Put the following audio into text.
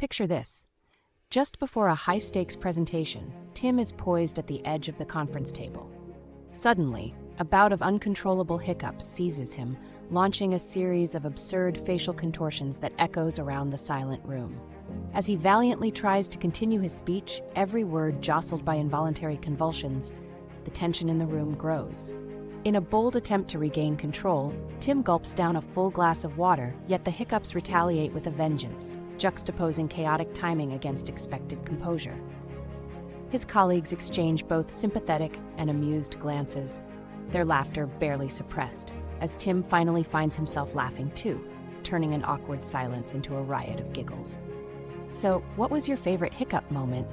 Picture this. Just before a high-stakes presentation, Tim is poised at the edge of the conference table. Suddenly, a bout of uncontrollable hiccups seizes him, launching a series of absurd facial contortions that echoes around the silent room. As he valiantly tries to continue his speech, every word jostled by involuntary convulsions, the tension in the room grows. In a bold attempt to regain control, Tim gulps down a full glass of water, yet the hiccups retaliate with a vengeance, juxtaposing chaotic timing against expected composure. His colleagues exchange both sympathetic and amused glances, their laughter barely suppressed, as Tim finally finds himself laughing too, turning an awkward silence into a riot of giggles. So, what was your favorite hiccup moment?